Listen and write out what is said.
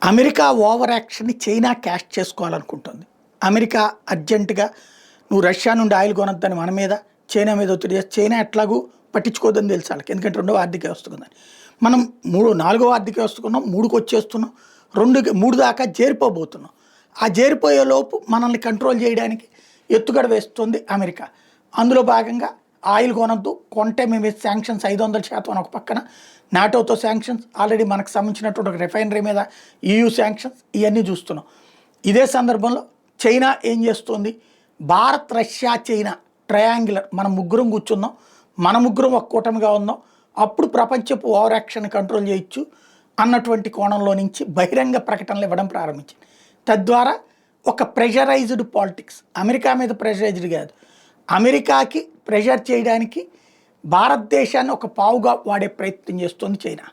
America over యాక్షన్ని China cash చేసుకోవాలనుకుంటుంది. America అర్జెంటుగా నువ్వు రష్యా నుండి ఆయిల్ కొనొద్దని మన మీద, చైనా మీద ఒత్తిడి చేస్తే చైనా ఎట్లాగూ పట్టించుకోదని తెలుసు వాళ్ళకి. ఎందుకంటే రెండవ ఆర్థిక వ్యవస్థ ఉందని. మనం నాలుగవ ఆర్థిక వ్యవస్థకున్నాం, 3కి వచ్చేస్తున్నాం, 3 దాకా చేరిపోబోతున్నాం. ఆ చేరిపోయే లోపు మనల్ని కంట్రోల్ చేయడానికి ఎత్తుగడ వేస్తుంది అమెరికా. అందులో భాగంగా ఆయిల్ కొనొద్దు, కొంటే మేము శాంక్షన్స్ 500% ఒక పక్కన, నాటోతో శాంక్షన్స్, ఆల్రెడీ మనకు సంబంధించినటువంటి ఒక రిఫైనరీ మీద EU శాంక్షన్స్, ఇవన్నీ చూస్తున్నాం. ఇదే సందర్భంలో చైనా ఏం చేస్తుంది? భారత్, రష్యా, చైనా ట్రయాంగులర్, మనం ముగ్గురం కూర్చుందాం, మన ముగ్గురం ఒక కూటమిగా ఉందాం, అప్పుడు ప్రపంచపు ఓవర్ యాక్షన్ కంట్రోల్ చేయొచ్చు అన్నటువంటి కోణంలో నుంచి బహిరంగ ప్రకటనలు ఇవ్వడం ప్రారంభించింది. తద్వారా ఒక ప్రెషరైజ్డ్ పాలిటిక్స్, అమెరికా మీద ప్రెషరైజ్డ్ కాదు, అమెరికాకి ప్రెషర్ చేయడానికి భారతదేశాన్ని ఒక పావుగా వాడే ప్రయత్నం చేస్తుంది చైనా.